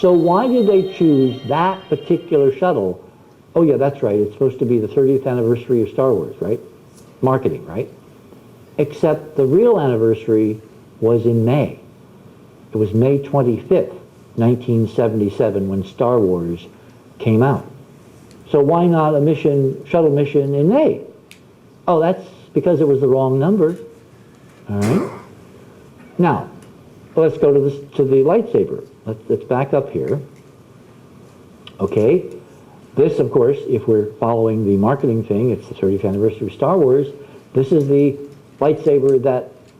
So why did they choose that particular shuttle? Oh yeah, that's right, it's supposed to be the 30th anniversary of Star Wars, right? Marketing, right? Except the real anniversary was in May. It was May 25th, 1977, when Star Wars came out. So why not a shuttle mission in May? Oh, that's because it was the wrong number. All right. Now, let's go to the lightsaber. Let's back up here. Okay. This, of course, if we're following the marketing thing, it's the 30th anniversary of Star Wars. This is the lightsaber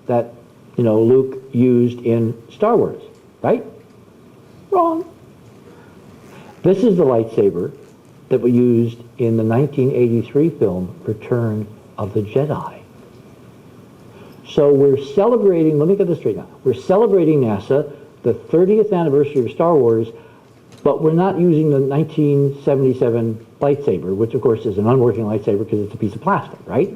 that Luke used in Star Wars, right? Wrong. This is the lightsaber that was used in the 1983 film Return of the Jedi. So we're celebrating, let me get this straight now, we're celebrating NASA, the 30th anniversary of Star Wars, but we're not using the 1977 lightsaber, which of course is an unworking lightsaber because it's a piece of plastic, right?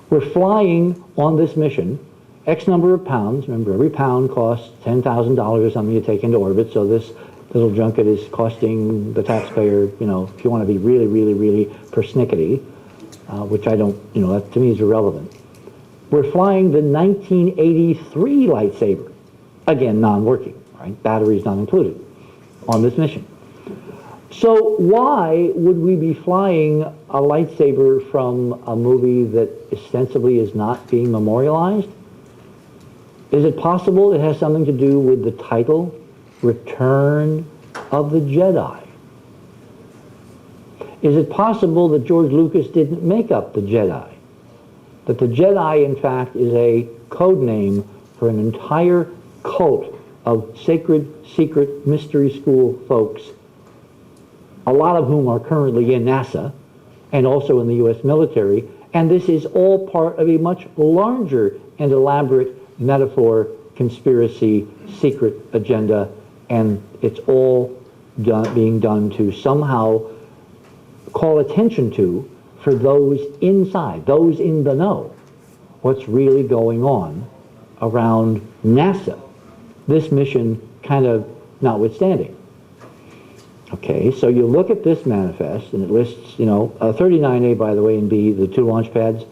We're flying on this mission, X number of pounds. Remember, every pound costs $10,000 or something to take into orbit, so this little junket is costing the taxpayer, if you want to be really, really, really persnickety, which I don't, that to me is irrelevant. We're flying the 1983 lightsaber, again, non-working, right? Batteries not included, on this mission. So why would we be flying a lightsaber from a movie that ostensibly is not being memorialized? Is it possible it has something to do with the title, Return of the Jedi? Is it possible that George Lucas didn't make up the Jedi? That the Jedi, in fact, is a code name for an entire cult of sacred, secret, mystery school folks, a lot of whom are currently in NASA and also in the U.S. military, and this is all part of a much larger and elaborate metaphor, conspiracy, secret agenda, and it's all being done to somehow call attention to, for those inside, those in the know, what's really going on around NASA, this mission kind of notwithstanding. Okay, so you look at this manifest, and it lists, 39A, by the way, and B, the two launch pads.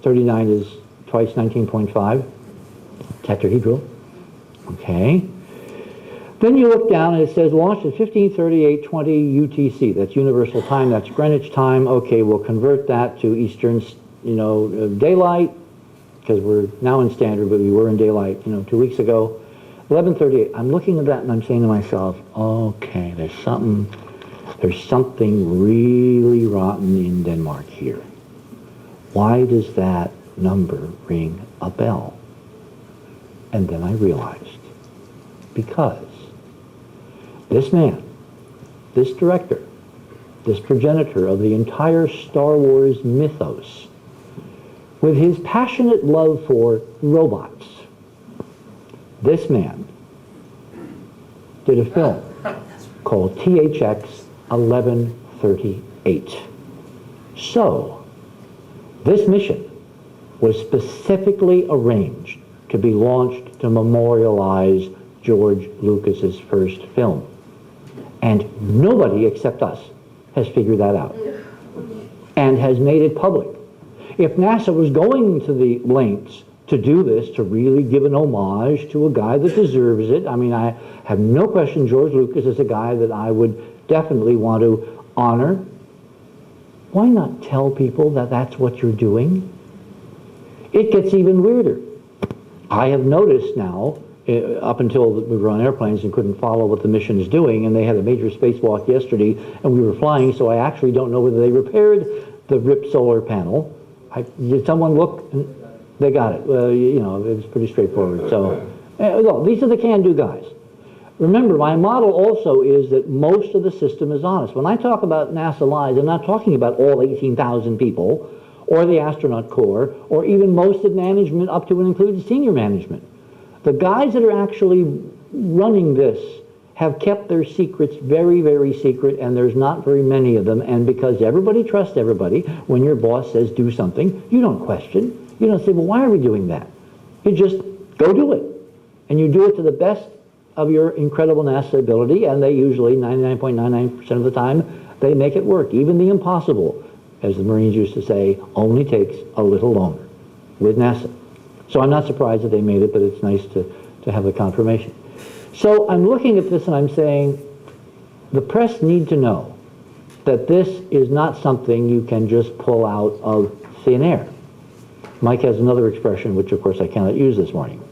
39 is twice 19.5, tetrahedral. Okay. Then you look down, and it says launched at 15:38:20 UTC. That's Universal Time. That's Greenwich Time. Okay, we'll convert that to Eastern, daylight, because we're now in standard, but we were in daylight, 2 weeks ago. 11:38. I'm looking at that and I'm saying to myself, okay, there's something really rotten in Denmark here. Why does that number ring a bell? And then I realized, because this man, this director, this progenitor of the entire Star Wars mythos, with his passionate love for robots, this man did a film called THX 1138. So, this mission was specifically arranged to be launched to memorialize George Lucas's first film. And nobody except us has figured that out and has made it public. If NASA was going to the lengths to do this, to really give an homage to a guy that deserves it, I mean, I have no question George Lucas is a guy that I would definitely want to honor. Why not tell people that that's what you're doing? It gets even weirder. I have noticed now, up until we were on airplanes and couldn't follow what the mission is doing, and they had a major spacewalk yesterday, and we were flying, so I actually don't know whether they repaired the RIP solar panel. Did someone look? They got it. Well, it was pretty straightforward. So, look, these are the can-do guys. Remember, my model also is that most of the system is honest. When I talk about NASA lies, I'm not talking about all 18,000 people, or the astronaut corps, or even most of management up to and including senior management. The guys that are actually running this have kept their secrets very, very secret, and there's not very many of them, and because everybody trusts everybody, when your boss says do something, you don't question. You don't say, well, why are we doing that? You just go do it. And you do it to the best of your incredible NASA ability, and they usually, 99.99% of the time, they make it work. Even the impossible, as the Marines used to say, only takes a little longer with NASA. So I'm not surprised that they made it, but it's nice to have the confirmation. So I'm looking at this and I'm saying, the press need to know that this is not something you can just pull out of thin air. Mike has another expression, which of course I cannot use this morning.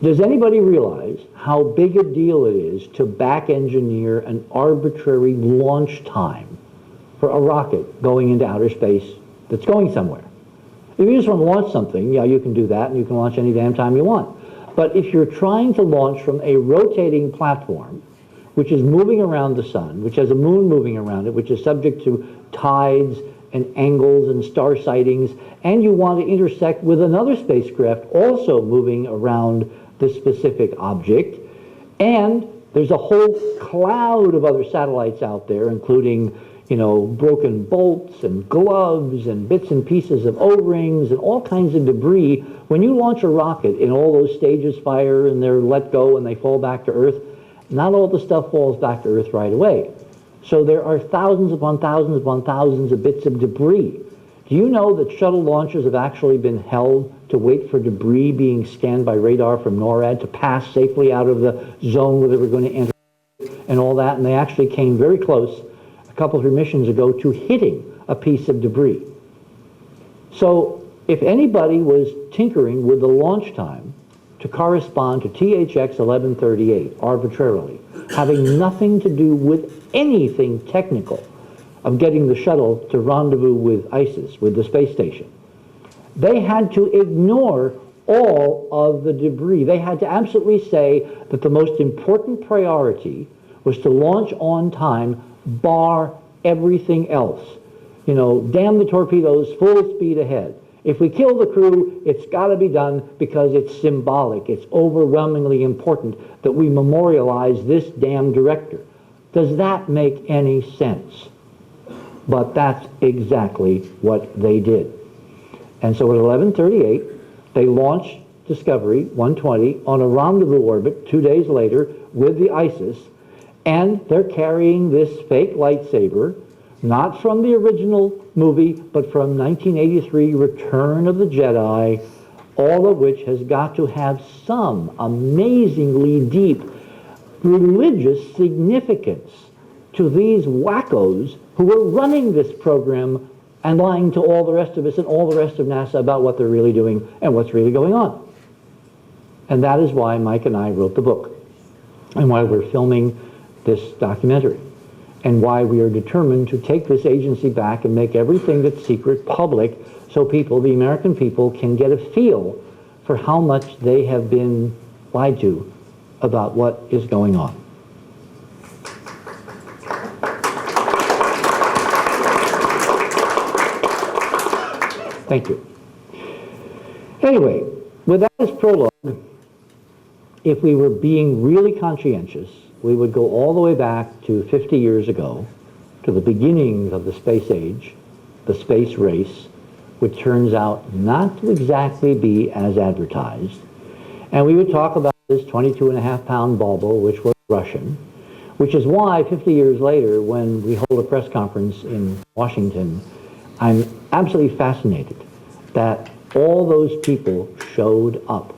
Does anybody realize how big a deal it is to back engineer an arbitrary launch time for a rocket going into outer space that's going somewhere? If you just want to launch something, yeah, you can do that, and you can launch any damn time you want. But if you're trying to launch from a rotating platform, which is moving around the sun, which has a moon moving around it, which is subject to tides and angles and star sightings, and you want to intersect with another spacecraft also moving around this specific object, and there's a whole cloud of other satellites out there, including, you know, broken bolts and gloves and bits and pieces of O-rings and all kinds of debris. When you launch a rocket and all those stages fire and they're let go and they fall back to Earth, not all the stuff falls back to Earth right away. So there are thousands upon thousands upon thousands of bits of debris. Do you know that shuttle launches have actually been held to wait for debris being scanned by radar from NORAD to pass safely out of the zone where they were going to enter and all that? And they actually came very close a couple of missions ago to hitting a piece of debris. So if anybody was tinkering with the launch time to correspond to THX 1138 arbitrarily, having nothing to do with anything technical of getting the shuttle to rendezvous with ISIS, with the space station, they had to ignore all of the debris. They had to absolutely say that the most important priority was to launch on time, bar everything else. You know, damn the torpedoes, full speed ahead. If we kill the crew, it's got to be done because it's symbolic. It's overwhelmingly important that we memorialize this damn director. Does that make any sense? But that's exactly what they did. And so at 11:38, they launched Discovery 120 on a rendezvous orbit 2 days later with the ISIS, and they're carrying this fake lightsaber, not from the original movie, but from 1983 Return of the Jedi, all of which has got to have some amazingly deep religious significance to these wackos who are running this program and lying to all the rest of us and all the rest of NASA about what they're really doing and what's really going on. And that is why Mike and I wrote the book, and why we're filming this documentary, and why we are determined to take this agency back and make everything that's secret public, so people, the American people, can get a feel for how much they have been lied to about what is going on. Thank you. Anyway, with that as prologue, if we were being really conscientious, we would go all the way back to 50 years ago, to the beginnings of the space age, the space race, which turns out not to exactly be as advertised. And we would talk about this 22.5-pound bauble, which was Russian, which is why 50 years later, when we hold a press conference in Washington, I'm absolutely fascinated that all those people showed up,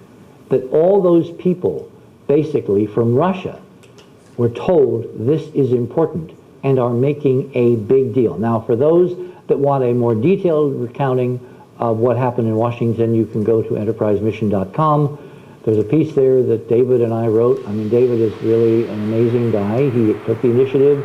that all those people, basically from Russia, were told this is important and are making a big deal. Now, for those that want a more detailed recounting of what happened in Washington, you can go to enterprisemission.com. There's a piece there that David and I wrote. I mean, David is really an amazing guy. He took the initiative